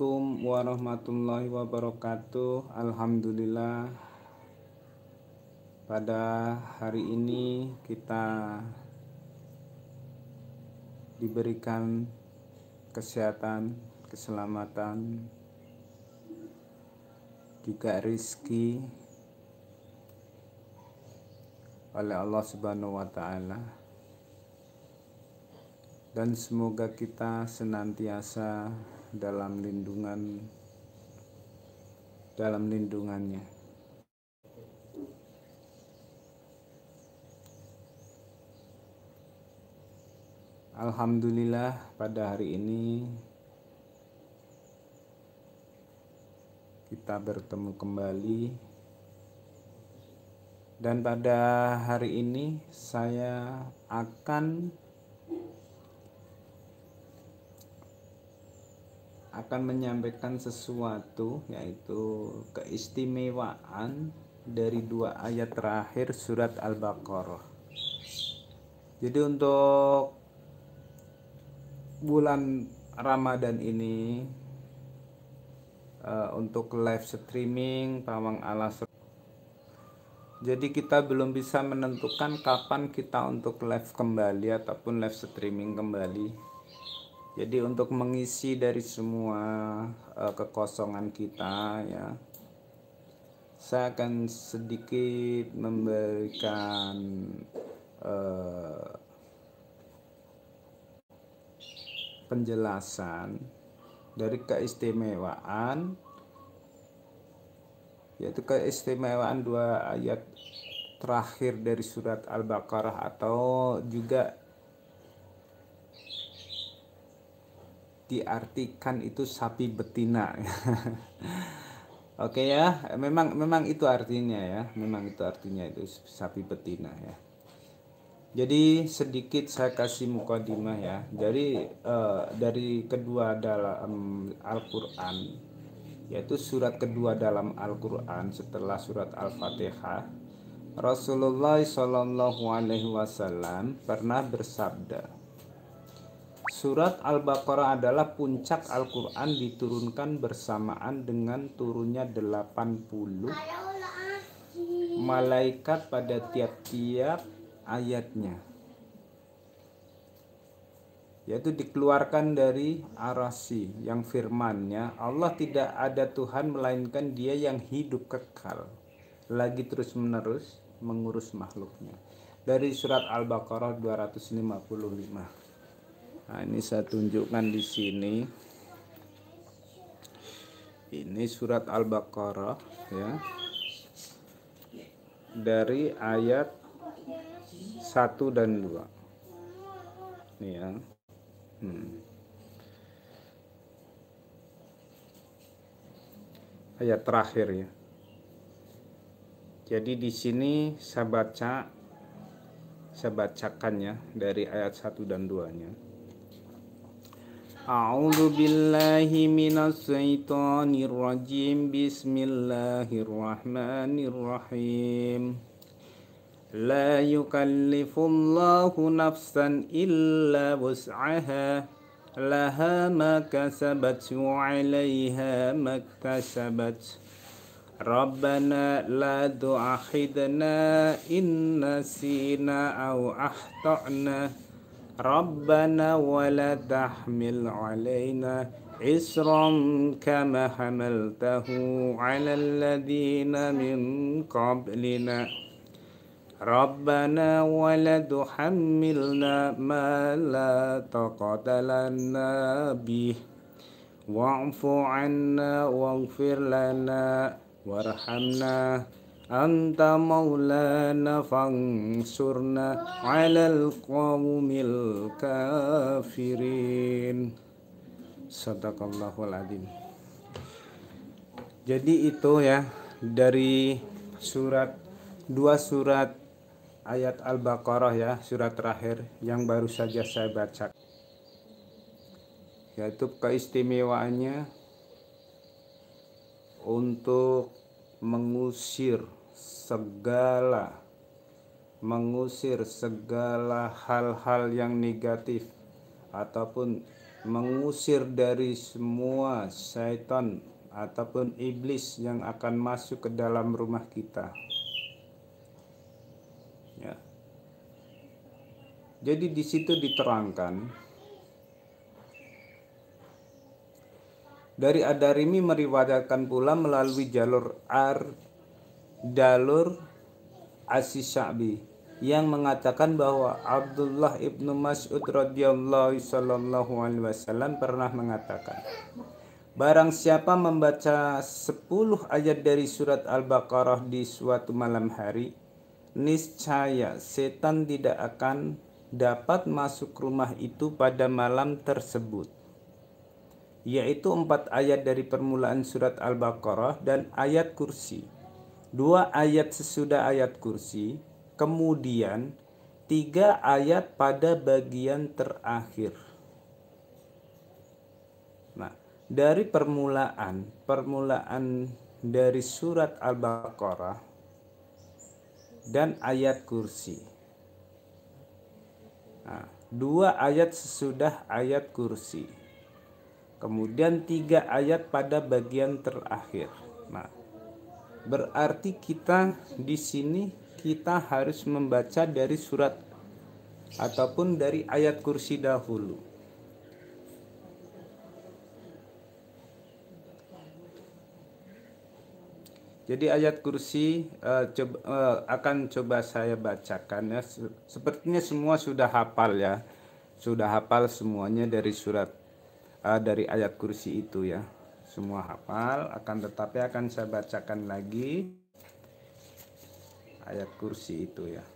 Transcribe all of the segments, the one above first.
Assalamualaikum warahmatullahi wabarakatuh. Alhamdulillah, pada hari ini kita diberikan kesehatan, keselamatan, juga rezeki oleh Allah Subhanahu wa Ta'ala. Dan semoga kita senantiasa dalam lindungannya. Alhamdulillah, pada hari ini kita bertemu kembali. Dan pada hari ini saya akan menyampaikan sesuatu, yaitu keistimewaan dari 2 ayat terakhir surat Al-Baqarah. Jadi untuk bulan Ramadan ini, untuk live streaming Pawang Alas, jadi kita belum bisa menentukan kapan kita untuk live kembali ataupun live streaming kembali. Jadi untuk mengisi dari semua kekosongan kita, ya, saya akan sedikit memberikan penjelasan dari keistimewaan, yaitu keistimewaan 2 ayat terakhir dari surat Al-Baqarah, atau juga diartikan itu sapi betina. Oke ya, memang itu artinya ya, itu sapi betina ya. Jadi sedikit saya kasih mukadimah ya. Jadi dari kedua dalam Al-Quran, yaitu surat kedua dalam Al-Quran setelah surat Al-Fatihah, Rasulullah SAW pernah bersabda, surat Al-Baqarah adalah puncak Al-Quran, diturunkan bersamaan dengan turunnya 80 malaikat pada tiap-tiap ayatnya, yaitu dikeluarkan dari arasy, yang firmannya, Allah tidak ada Tuhan melainkan Dia yang hidup kekal, lagi terus menerus mengurus makhluknya. Dari surat Al-Baqarah 255. Nah, ini saya tunjukkan di sini. Ini surat Al-Baqarah ya. Dari ayat 1 dan 2. Nih ya. Ayat terakhir ya. Jadi di sini saya bacakan ya, dari ayat 1 dan 2-nya. A'udzu billahi minas syaitonir rajim. Bismillahirrahmanirrahim. La yukallifullahu nafsan illa wus'aha, laha ma kasabat wa 'alaiha maktasabat. Rabbana la tu'akhidna in nasina aw akhtana. Rabbana wa la tahmil 'alaina isran kama hamaltahu 'alal ladzina min qablina. Rabbana wa la tuhammilna ma la taqata lana bih, wa'fu 'anna waghfir lana warhamna anta maulana fansurna 'alal qaumil kafirin. Shadaqallahul adzim. Jadi itu ya, dari dua surat ayat Al-Baqarah ya, surat terakhir yang baru saja saya baca, yaitu keistimewaannya untuk mengusir segala hal-hal yang negatif ataupun mengusir dari semua syaitan ataupun iblis yang akan masuk ke dalam rumah kita. Ya. Jadi di situ diterangkan dari Ad-Darimi meriwayatkan pula melalui jalur As-Sya'bi yang mengatakan bahwa Abdullah ibnu Mas'ud radhiyallahu sallallahu alaihi wasallam pernah mengatakan, barang siapa membaca 10 ayat dari surat Al-Baqarah di suatu malam hari, niscaya setan tidak akan dapat masuk rumah itu pada malam tersebut, yaitu 4 ayat dari permulaan surat Al-Baqarah dan ayat kursi, 2 ayat sesudah ayat kursi, kemudian 3 ayat pada bagian terakhir. Nah, dari permulaan dari surat Al-Baqarah dan ayat kursi. Nah, 2 ayat sesudah ayat kursi. Kemudian 3 ayat pada bagian terakhir. Nah, berarti kita di sini kita harus membaca dari surat ataupun dari ayat kursi dahulu. Jadi ayat kursi akan coba saya bacakan ya. Sepertinya semua sudah hafal ya. Sudah hafal semuanya dari surat dari ayat kursi itu ya. Semua hafal, akan tetapi akan saya bacakan lagi ayat kursi itu ya.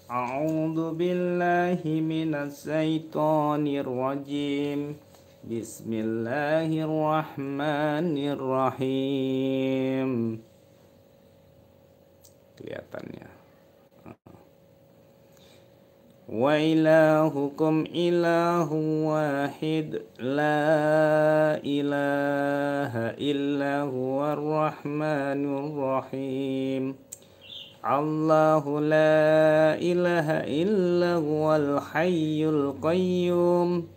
A'udzu billahi minasy syaithanir rajim. Bismillahirrahmanirrahim. Kelihatannya. Wa ilahukum ilahu wahid la ilaha illa huwar rahmanur rahim. Allahu la ilaha illa huwal hayyul qayyum.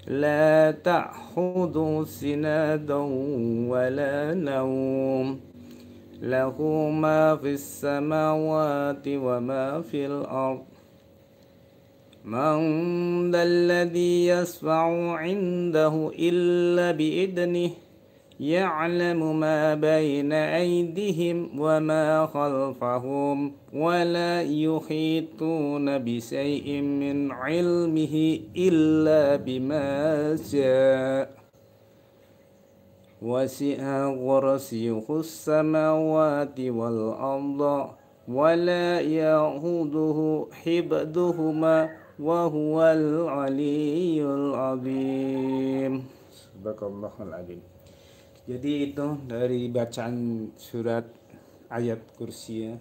لا تأخذه سنة ولا نوم له ما في السماوات وما في الأرض من ذا الذي يشفع عنده إلا بإذنه يعلم ما بين أيديهم وما خلفهم ولا يحيطون بشيء من علمه إلا بما شاء وسع كرسيه السماوات والأرض ولا يؤوده حفظهما وهو العلي العظيم. Subhanallahul azim. Jadi itu dari bacaan surat ayat kursi ya.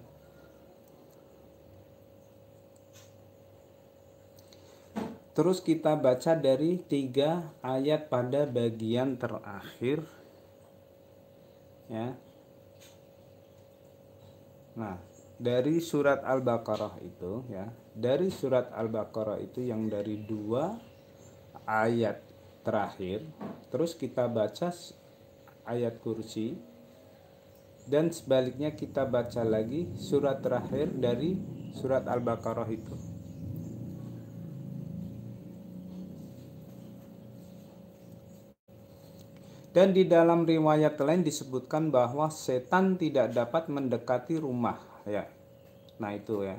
Terus kita baca dari 3 ayat pada bagian terakhir ya. Nah, dari surat Al-Baqarah itu ya. Dari surat Al-Baqarah itu yang dari 2 ayat terakhir, terus kita baca ayat kursi, dan sebaliknya kita baca lagi surat terakhir dari surat Al-Baqarah itu. Dan di dalam riwayat lain disebutkan bahwa setan tidak dapat mendekati rumah ya. Nah itu ya.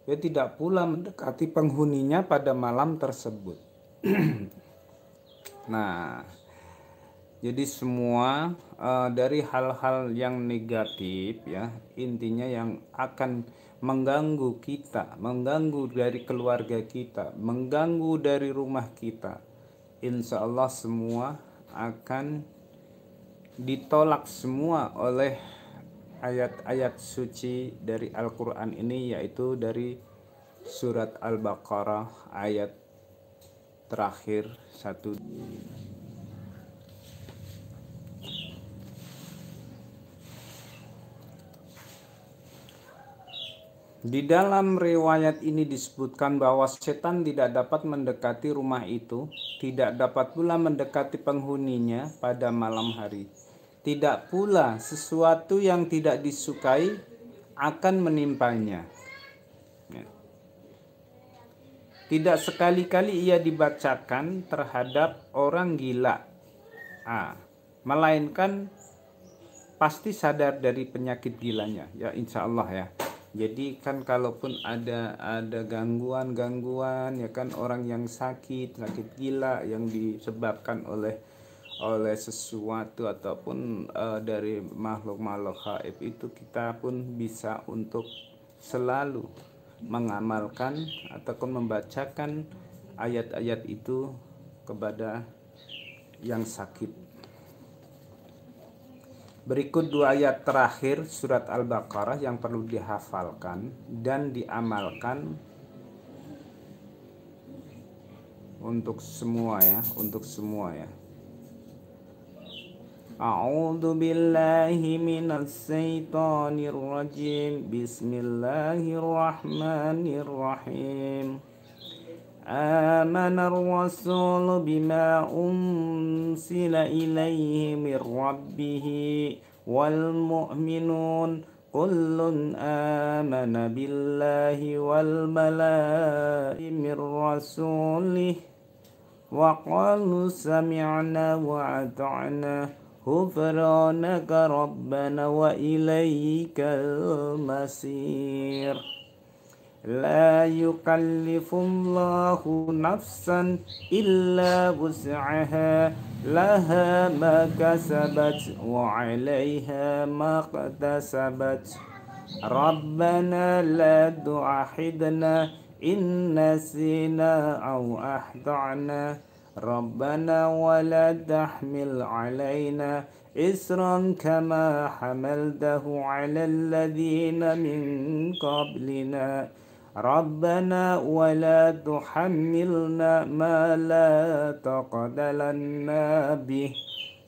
Dia tidak pula mendekati penghuninya pada malam tersebut. Nah, jadi semua dari hal-hal yang negatif ya, intinya yang akan mengganggu kita, mengganggu dari keluarga kita, mengganggu dari rumah kita, insya Allah semua akan ditolak semua oleh ayat-ayat suci dari Al-Quran ini, yaitu dari surat Al-Baqarah ayat terakhir 1. Di dalam riwayat ini disebutkan bahwa setan tidak dapat mendekati rumah itu, tidak dapat pula mendekati penghuninya pada malam hari. Tidak pula sesuatu yang tidak disukai akan menimpanya. Ya. Tidak sekali-kali ia dibacakan terhadap orang gila, melainkan pasti sadar dari penyakit gilanya, ya insya Allah ya. Jadi kan kalaupun ada gangguan ya kan, orang yang sakit gila yang disebabkan oleh sesuatu ataupun dari makhluk-makhluk gaib itu, kita pun bisa untuk selalu mengamalkan ataupun membacakan ayat-ayat itu kepada yang sakit. Berikut dua ayat terakhir surat Al-Baqarah yang perlu dihafalkan dan diamalkan untuk semua ya, A'udzu billahi minas syaitonir rajim. Bismillahirrahmanirrahim. Amanar rasul bima unsila ilaihi mir rabbih wal mu'minun kullun amana billahi wal malaikati mir rasulih wa qalu sami'na wa ata'na ghufranaka rabbana wa ilaikal masir. La yukallifullahu nafsan illa wus'aha laha ma kasabat wa 'alaiha ma iktasabat. Rabbana la tu'akhidna in nasina aw akhtana. Rabbana wa la tahmil 'alaina isran kama hamaltahu 'alal ladzina min qablina. Rabbana wa la tuhammilna ma la taqata lana bih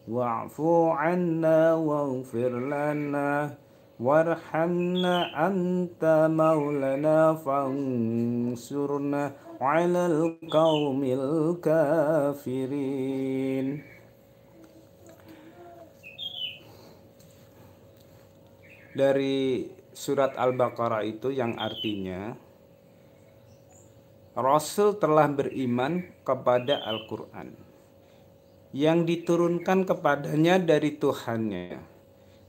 wa'fu 'anna waghfir lana warhamna anta maulana fansurna 'alal qaumil kafirin. Dari surat Al-Baqarah itu yang artinya Rasul telah beriman kepada Al-Quran yang diturunkan kepadanya dari Tuhannya.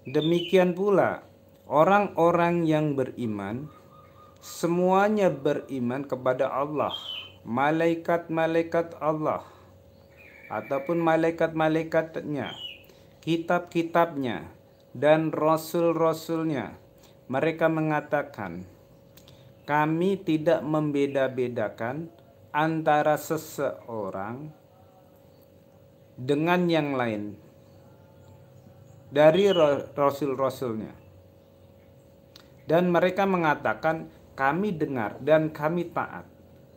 Demikian pula orang-orang yang beriman semuanya beriman kepada Allah, malaikat-malaikat Allah ataupun malaikat-malaikatnya, kitab-kitabnya dan rasul-rasulnya. Mereka mengatakan, kami tidak membeda-bedakan antara seseorang dengan yang lain dari rasul-rasulnya. Dan mereka mengatakan, kami dengar dan kami taat.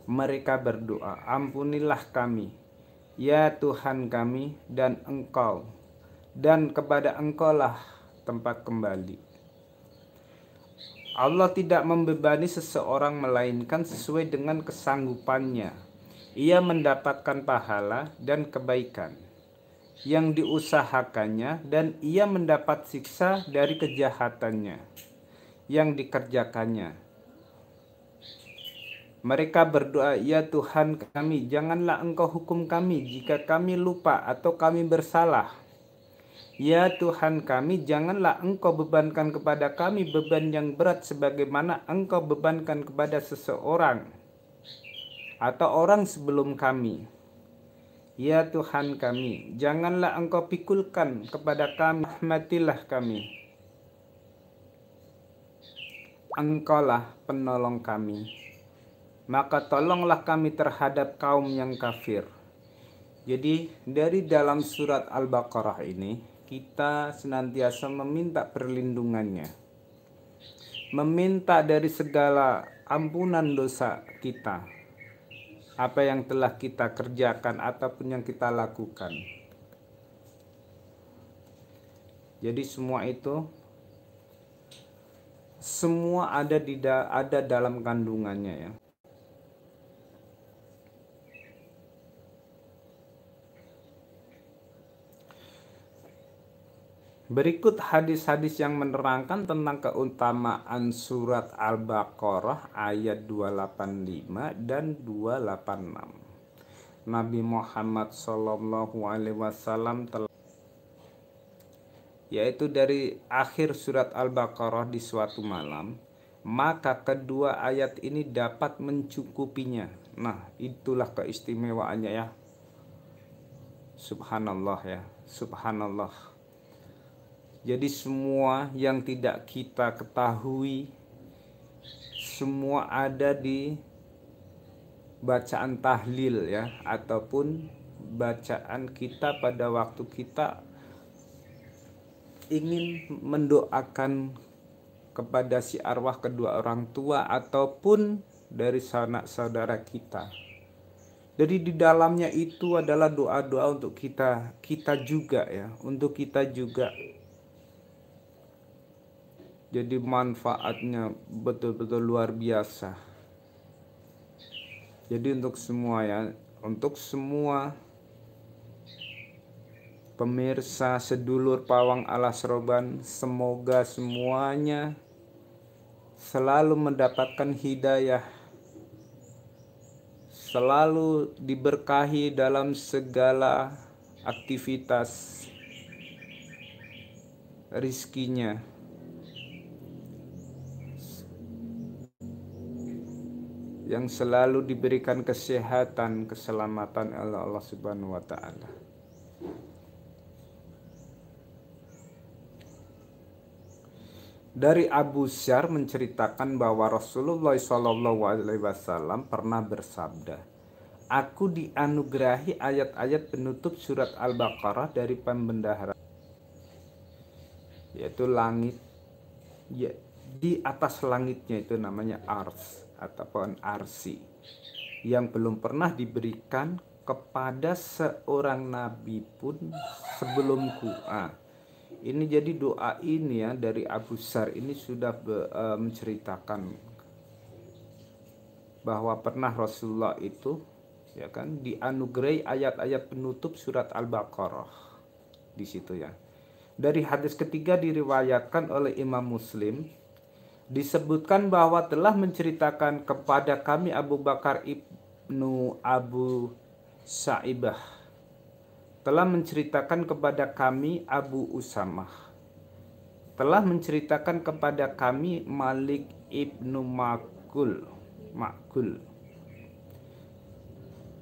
Mereka berdoa, ampunilah kami, ya Tuhan kami, dan Engkau, dan kepada Engkaulah tempat kembali. Allah tidak membebani seseorang melainkan sesuai dengan kesanggupannya. Ia mendapatkan pahala dan kebaikan yang diusahakannya, dan ia mendapat siksa dari kejahatannya yang dikerjakannya. Mereka berdoa, ya Tuhan kami, janganlah Engkau hukum kami jika kami lupa atau kami bersalah. Ya Tuhan kami, janganlah Engkau bebankan kepada kami beban yang berat sebagaimana Engkau bebankan kepada seseorang atau orang sebelum kami. Ya Tuhan kami, janganlah Engkau pikulkan kepada kami, rahmatilah kami. Engkaulah penolong kami, maka tolonglah kami terhadap kaum yang kafir. Jadi dari dalam surat Al-Baqarah ini kita senantiasa meminta perlindungannya, meminta dari segala ampunan dosa kita, apa yang telah kita kerjakan ataupun yang kita lakukan. Jadi semua itu semua ada dalam kandungannya ya. Berikut hadis-hadis yang menerangkan tentang keutamaan surat Al-Baqarah ayat 285 dan 286. Nabi Muhammad SAW telah, yaitu dari akhir surat Al-Baqarah di suatu malam, maka kedua ayat ini dapat mencukupinya. Nah, itulah keistimewaannya ya. Subhanallah ya, subhanallah. Jadi semua yang tidak kita ketahui, semua ada di bacaan tahlil ya, ataupun bacaan kita pada waktu kita ingin mendoakan kepada si arwah kedua orang tua ataupun dari sanak saudara kita. Jadi di dalamnya itu adalah doa-doa untuk kita juga ya, untuk kita juga. Jadi manfaatnya betul-betul luar biasa. Jadi untuk semua ya, untuk semua pemirsa sedulur pawang alas roban, semoga semuanya selalu mendapatkan hidayah, selalu diberkahi dalam segala aktivitas rizkinya, yang selalu diberikan kesehatan, keselamatan oleh Allah Subhanahu wa taala. Dari Abu Syar menceritakan bahwa Rasulullah SAW pernah bersabda, "Aku dianugerahi ayat-ayat penutup surat Al-Baqarah dari pembendahara, yaitu langit, ya, di atas langitnya itu namanya ars ataupun arsi, yang belum pernah diberikan kepada seorang nabi pun sebelumku." Ini jadi doa ini ya dari Abu Syar ini sudah menceritakan bahwa pernah Rasulullah itu ya kan dianugerahi ayat-ayat penutup surat Al-Baqarah di situ ya. Dari hadis ketiga diriwayatkan oleh Imam Muslim, disebutkan bahwa telah menceritakan kepada kami Abu Bakar ibnu Abu Sa'ibah, telah menceritakan kepada kami Abu Usamah, telah menceritakan kepada kami Malik ibnu Makul,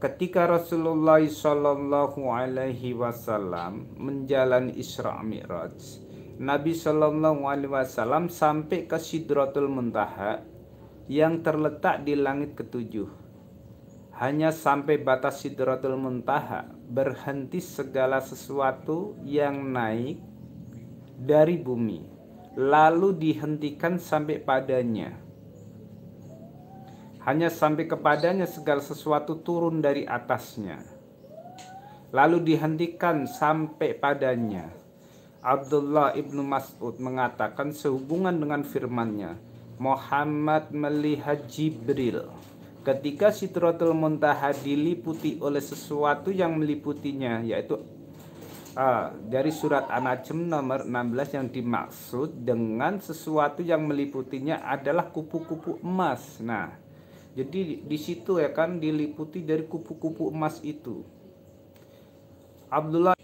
ketika Rasulullah Shallallahu Alaihi Wasallam menjalani Isra Mi'raj, Nabi Shallallahu Alaihi Wasallam sampai ke Sidratul Muntaha yang terletak di langit ketujuh. Hanya sampai batas Sidratul Muntaha berhenti segala sesuatu yang naik dari bumi, lalu dihentikan sampai padanya. Hanya sampai kepadanya segala sesuatu turun dari atasnya, lalu dihentikan sampai padanya. Abdullah ibnu Mas'ud mengatakan sehubungan dengan firman-Nya, Muhammad melihat Jibril ketika Sidratul Muntaha diliputi oleh sesuatu yang meliputinya, yaitu dari surat An-Najm nomor 16 yang dimaksud dengan sesuatu yang meliputinya adalah kupu-kupu emas. Nah, jadi di situ ya kan diliputi dari kupu-kupu emas itu. Abdullah,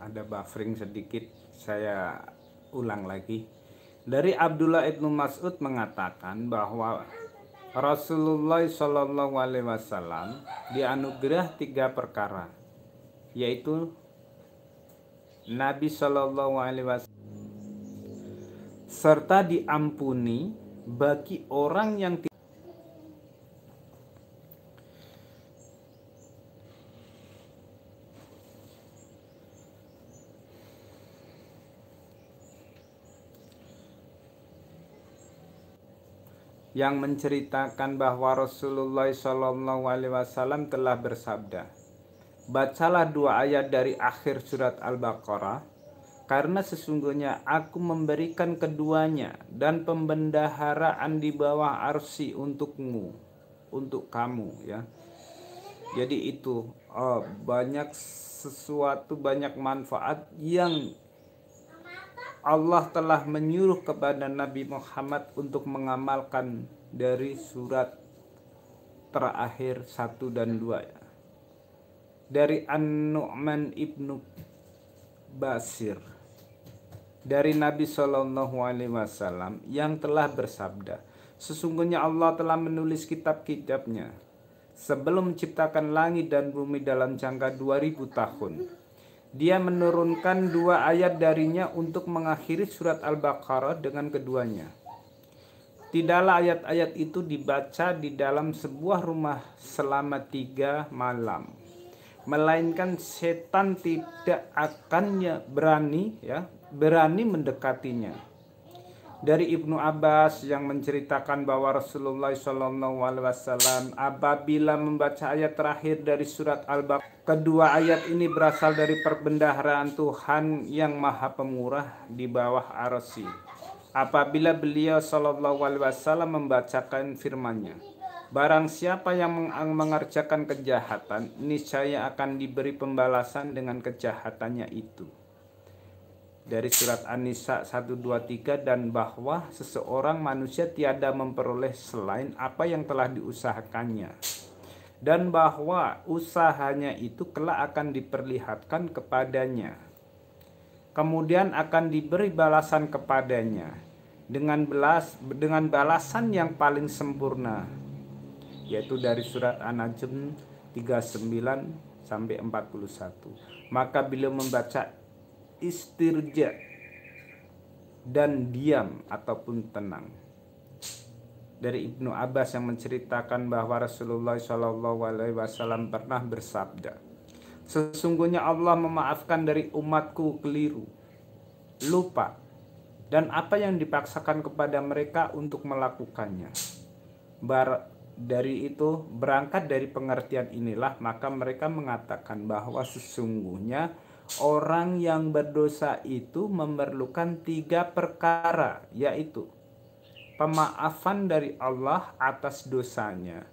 ada buffering sedikit, saya ulang lagi. Dari Abdullah ibnu Mas'ud mengatakan bahwa Rasulullah Shallallahu Alaihi Wasallam dianugerah 3 perkara, yaitu Nabi Shallallahu Alaihi Wasallam serta diampuni bagi orang yang menceritakan bahwa Rasulullah Shallallahu Alaihi Wasallam telah bersabda, bacalah 2 ayat dari akhir surat Al-Baqarah, karena sesungguhnya aku memberikan keduanya dan pembendaharaan di bawah arsy untukmu, untuk kamu ya. Jadi itu banyak sesuatu, banyak manfaat yang Allah telah menyuruh kepada Nabi Muhammad untuk mengamalkan dari surat terakhir 1 dan 2 ya. Dari An-Nu'man ibnu Basir dari Nabi Shallallahu Alaihi Wasallam yang telah bersabda, sesungguhnya Allah telah menulis kitab-kitabnya sebelum menciptakan langit dan bumi dalam jangka 2000 tahun. Dia menurunkan 2 ayat darinya untuk mengakhiri surat Al-Baqarah dengan keduanya. Tidaklah ayat-ayat itu dibaca di dalam sebuah rumah selama 3 malam, melainkan setan tidak akannya berani mendekatinya. Dari Ibnu Abbas yang menceritakan bahwa Rasulullah SAW apabila membaca ayat terakhir dari surat Al-Baqarah, kedua ayat ini berasal dari perbendaharaan Tuhan yang Maha Pemurah di bawah arsy. Apabila beliau SAW membacakan firman-Nya, barang siapa yang mengerjakan kejahatan, niscaya akan diberi pembalasan dengan kejahatannya itu. Dari surat An-Nisa 123, dan bahwa seseorang manusia tiada memperoleh selain apa yang telah diusahakannya, dan bahwa usahanya itu kelak akan diperlihatkan kepadanya, kemudian akan diberi balasan kepadanya dengan balasan yang paling sempurna, yaitu dari surat An-Najm 39 sampai 41. Maka beliau membaca istirja dan diam ataupun tenang. Dari Ibnu Abbas yang menceritakan bahwa Rasulullah SAW pernah bersabda, sesungguhnya Allah memaafkan dari umatku keliru, lupa, dan apa yang dipaksakan kepada mereka untuk melakukannya. Dari itu, berangkat dari pengertian inilah, maka mereka mengatakan bahwa sesungguhnya orang yang berdosa itu memerlukan 3 perkara, yaitu pemaafan dari Allah atas dosanya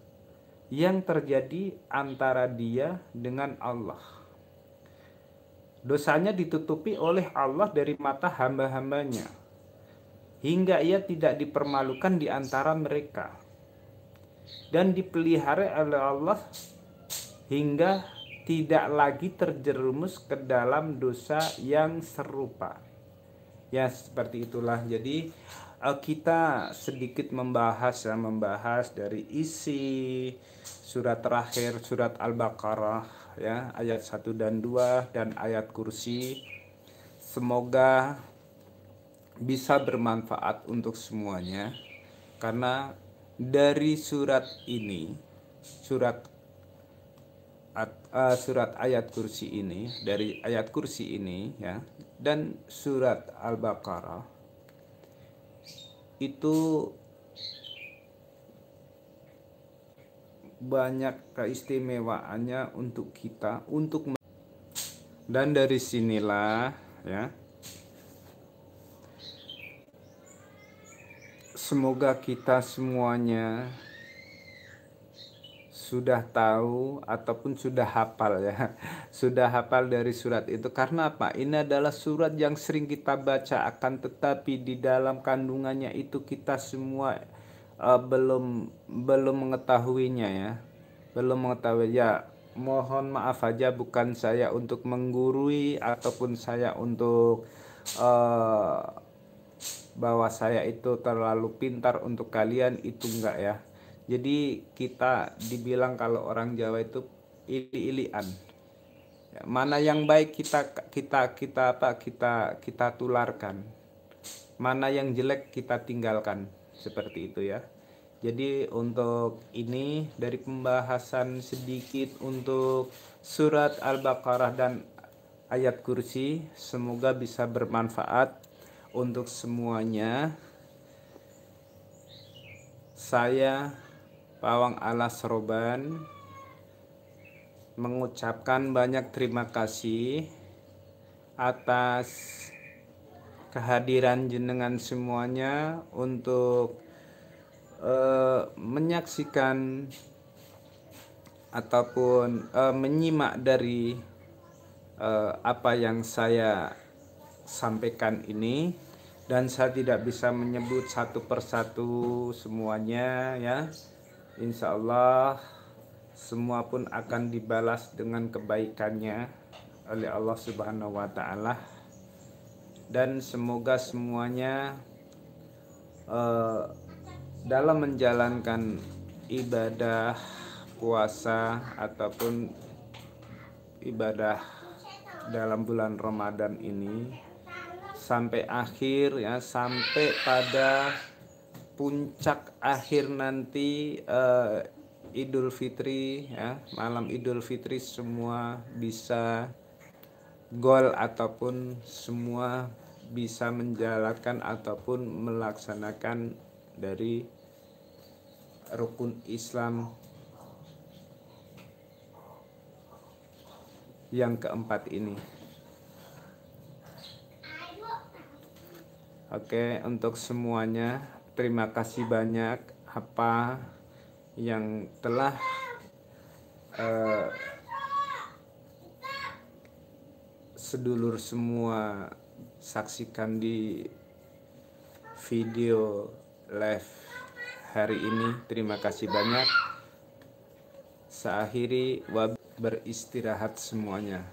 yang terjadi antara dia dengan Allah. Dosanya ditutupi oleh Allah dari mata hamba-hambanya, hingga ia tidak dipermalukan di antara mereka, dan dipelihara oleh Allah hingga tidak lagi terjerumus ke dalam dosa yang serupa. Ya, seperti itulah. Jadi kita sedikit membahas dari isi surat terakhir surat Al-Baqarah ya, ayat 1 dan 2 dan ayat kursi. Semoga bisa bermanfaat untuk semuanya, karena dari surat ini, surat ayat kursi ini, dari ayat kursi ini ya, dan surat Al-Baqarah itu banyak keistimewaannya untuk kita, dan dari sinilah ya, semoga kita semuanya sudah tahu ataupun sudah hafal ya, sudah hafal dari surat itu. Karena apa? Ini adalah surat yang sering kita baca, akan tetapi di dalam kandungannya itu kita semua belum mengetahuinya ya, belum mengetahui ya. Mohon maaf aja, bukan saya untuk menggurui ataupun saya untuk bahwa saya itu terlalu pintar untuk kalian, itu enggak ya. Jadi kita dibilang kalau orang Jawa itu ili-ilian. Ya, mana yang baik kita tularkan. Mana yang jelek kita tinggalkan. Seperti itu ya. Jadi untuk ini dari pembahasan sedikit untuk surat Al-Baqarah dan ayat kursi, semoga bisa bermanfaat untuk semuanya. Saya Pawang Alas Roban mengucapkan banyak terima kasih atas kehadiran jenengan semuanya untuk menyaksikan ataupun menyimak dari apa yang saya sampaikan ini, dan saya tidak bisa menyebut satu persatu semuanya ya. Insya Allah semua pun akan dibalas dengan kebaikannya oleh Allah Subhanahu wa Ta'ala, dan semoga semuanya dalam menjalankan ibadah puasa ataupun ibadah dalam bulan Ramadan ini sampai akhir ya, sampai pada puncak akhir nanti Idul Fitri ya, malam Idul Fitri, semua bisa gol ataupun semua bisa menjalankan ataupun melaksanakan dari rukun Islam yang keempat ini. Oke, untuk semuanya terima kasih banyak apa yang telah sedulur semua saksikan di video live hari ini. Terima kasih banyak. Saya akhiri, beristirahat semuanya.